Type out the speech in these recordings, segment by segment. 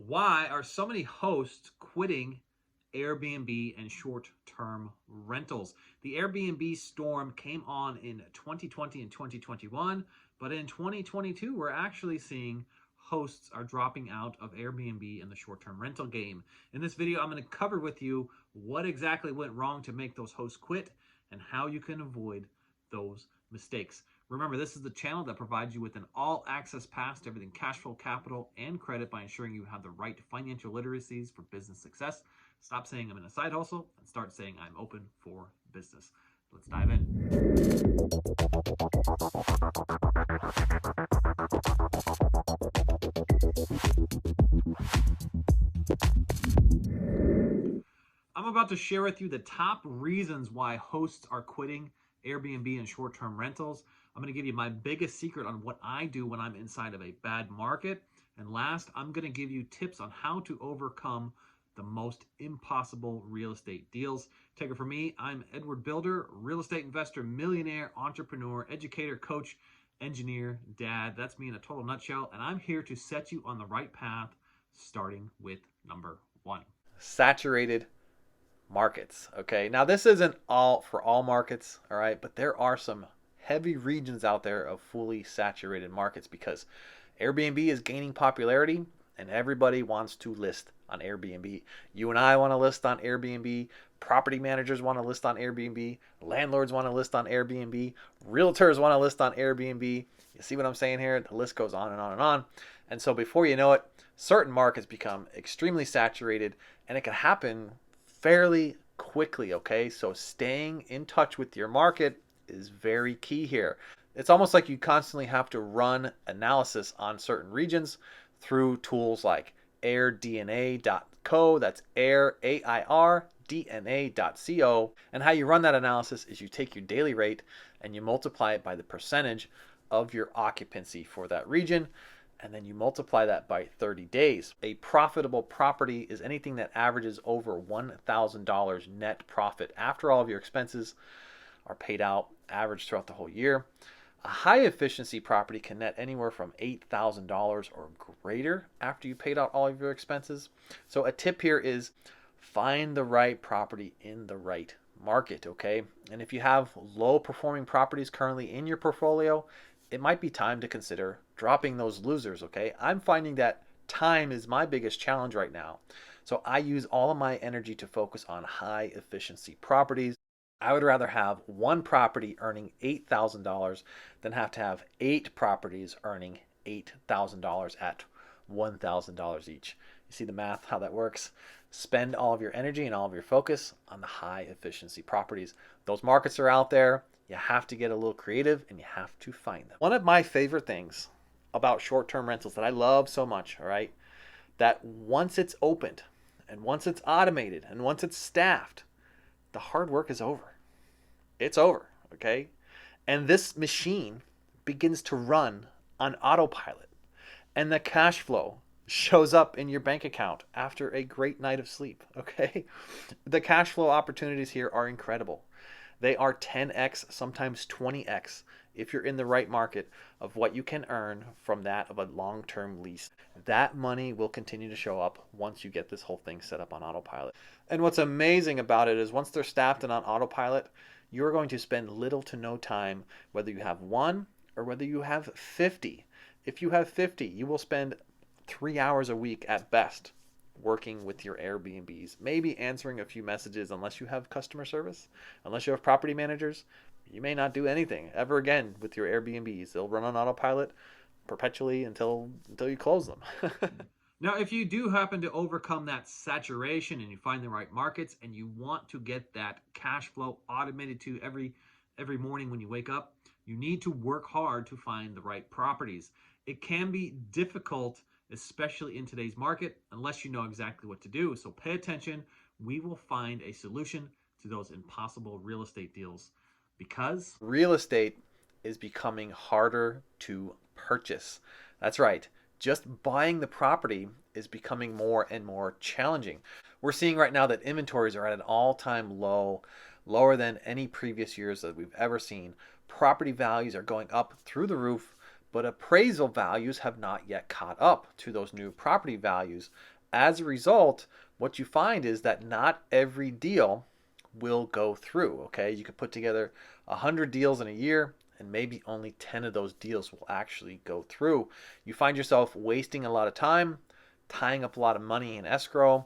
Why are so many hosts quitting Airbnb and short-term rentals? The Airbnb storm came on in 2020 and 2021, but in 2022, we're actually seeing hosts are dropping out of Airbnb and the short-term rental game. In this video, I'm going to cover with you what exactly went wrong to make those hosts quit and how you can avoid those mistakes. Remember, this is the channel that provides you with an all-access pass to everything cash flow, capital, and credit by ensuring you have the right financial literacies for business success. Stop saying I'm in a side hustle and start saying I'm open for business. Let's dive in. I'm about to share with you the top reasons why hosts are quitting Airbnb and short-term rentals. I'm going to give you my biggest secret on what I do when I'm inside of a bad market. And last, I'm going to give you tips on how to overcome the most impossible real estate deals. Take it from me, I'm Edward Bilder, real estate investor, millionaire, entrepreneur, educator, coach, engineer, dad. That's me in a total nutshell. And I'm here to set you on the right path, starting with number one. Saturated markets. Okay, now this isn't all for all markets, all right, but there are some heavy regions out there of fully saturated markets because Airbnb is gaining popularity and everybody wants to list on Airbnb. You and I want to list on Airbnb. Property managers want to list on Airbnb. Landlords want to list on Airbnb. Realtors want to list on Airbnb. You see what I'm saying here? The list goes on and on and on. And so before you know it, certain markets become extremely saturated, and it can happen fairly quickly, okay? So staying in touch with your market is very key here. It's almost like you constantly have to run analysis on certain regions through tools like airdna.co, that's air, A-I-R, dna.co. And how you run that analysis is you take your daily rate and you multiply it by the percentage of your occupancy for that region, and then you multiply that by 30 days. A profitable property is anything that averages over $1,000 net profit after all of your expenses are paid out, average throughout the whole year. A high efficiency property can net anywhere from $8,000 or greater after you paid out all of your expenses. So a tip here is find the right property in the right market, okay? And if you have low performing properties currently in your portfolio, it might be time to consider dropping those losers, okay? I'm finding that time is my biggest challenge right now. So I use all of my energy to focus on high efficiency properties. I would rather have one property earning $8,000 than have to have 8 properties earning $8,000 at $1,000 each. You see the math, how that works? Spend all of your energy and all of your focus on the high efficiency properties. Those markets are out there. You have to get a little creative and you have to find them. One of my favorite things about short-term rentals that I love so much, all right, that once it's opened and once it's automated and once it's staffed, the hard work is over. It's over, okay? And this machine begins to run on autopilot. And the cash flow shows up in your bank account after a great night of sleep, okay? The cash flow opportunities here are incredible. They are 10x, sometimes 20x, if you're in the right market, of what you can earn from that of a long-term lease. That money will continue to show up once you get this whole thing set up on autopilot. And what's amazing about it is once they're staffed and on autopilot, you're going to spend little to no time, whether you have one or whether you have 50. If you have 50, you will spend 3 hours a week at best working with your Airbnbs, maybe answering a few messages unless you have customer service, unless you have property managers. You may not do anything ever again with your Airbnbs. They'll run on autopilot perpetually until you close them. Now, if you do happen to overcome that saturation and you find the right markets and you want to get that cash flow automated to every morning when you wake up, you need to work hard to find the right properties. It can be difficult, especially in today's market, unless you know exactly what to do. So pay attention. We will find a solution to those impossible real estate deals because real estate is becoming harder to purchase. That's right. Just buying the property is becoming more and more challenging. We're seeing right now that inventories are at an all-time low, lower than any previous years that we've ever seen. Property values are going up through the roof, but appraisal values have not yet caught up to those new property values. As a result, what you find is that not every deal will go through. Okay, you could put together 100 deals in a year and maybe only 10 of those deals will actually go through. You find yourself wasting a lot of time, tying up a lot of money in escrow,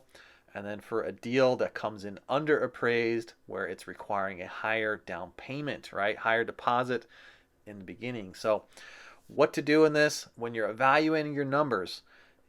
and then for a deal that comes in under appraised where it's requiring a higher down payment, right? Higher deposit in the beginning. So what to do in this when you're evaluating your numbers?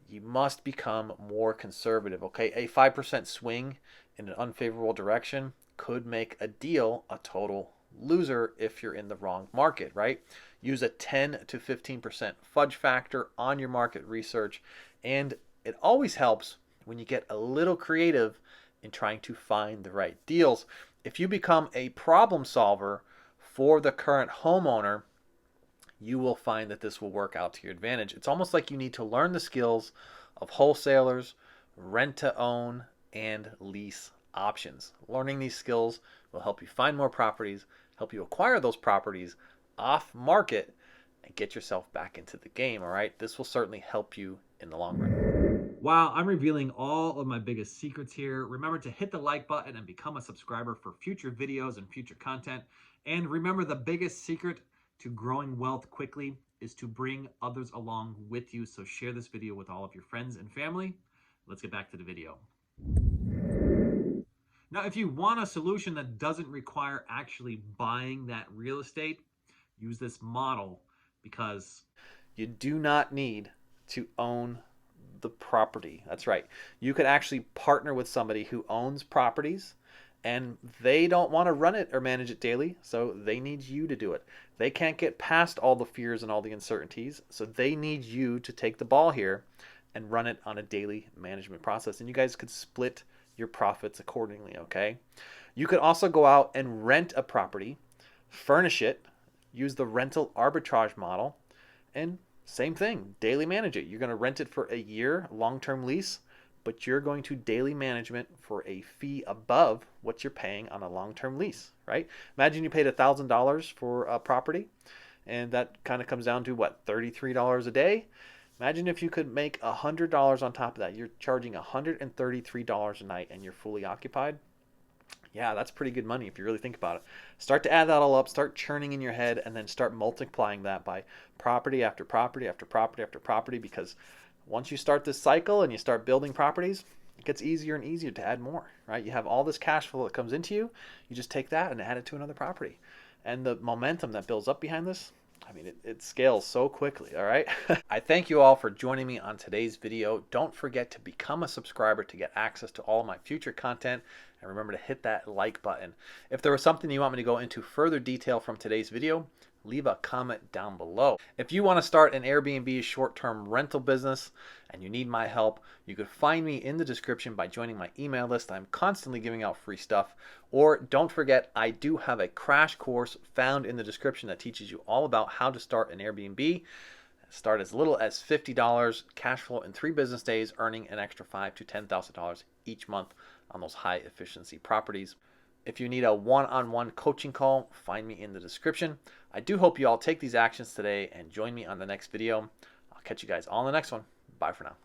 You must become more conservative, okay? A 5% swing in an unfavorable direction could make a deal a total loser if you're in the wrong market, right? Use a 10 to 15% fudge factor on your market research, and it always helps when you get a little creative in trying to find the right deals. If you become a problem solver for the current homeowner, you will find that this will work out to your advantage. It's almost like you need to learn the skills of wholesalers, rent to own, and lease options. Learning these skills will help you find more properties, help you acquire those properties off market, and get yourself back into the game, all right? This will certainly help you in the long run. Wow, I'm revealing all of my biggest secrets here. Remember to hit the like button and become a subscriber for future videos and future content. And remember, the biggest secret to growing wealth quickly is to bring others along with you. So share this video with all of your friends and family. Let's get back to the video. Now, if you want a solution that doesn't require actually buying that real estate, use this model because you do not need to own the property. That's right. You could actually partner with somebody who owns properties and they don't want to run it or manage it daily, so they need you to do it. They can't get past all the fears and all the uncertainties, so they need you to take the ball here and run it on a daily management process. And you guys could split your profits accordingly, okay? You could also go out and rent a property, furnish it, use the rental arbitrage model, and same thing, daily manage it. You're going to rent it for a year, long-term lease, but you're going to daily management for a fee above what you're paying on a long-term lease, right? Imagine you paid $1,000 for a property, and that kind of comes down to what, $33 a day? Imagine if you could make $100 on top of that. You're charging $133 a night and you're fully occupied. Yeah, that's pretty good money if you really think about it. Start to add that all up, start churning in your head, and then start multiplying that by property after property after property after property, because once you start this cycle and you start building properties, it gets easier and easier to add more, right? You have all this cash flow that comes into you. You just take that and add it to another property. And the momentum that builds up behind this, I mean, it scales so quickly, all right? I thank you all for joining me on today's video. Don't forget to become a subscriber to get access to all of my future content. And remember to hit that like button. If there was something you want me to go into further detail from today's video, leave a comment down below. If you want to start an Airbnb short-term rental business and you need my help, you could find me in the description by joining my email list. I'm constantly giving out free stuff. Or don't forget, I do have a crash course found in the description that teaches you all about how to start an Airbnb. Start as little as $50, cash flow in 3 business days, earning an extra $5,000 to $10,000 each month on those high efficiency properties. If you need a one-on-one coaching call, find me in the description. I do hope you all take these actions today and join me on the next video. I'll catch you guys all in the next one. Bye for now.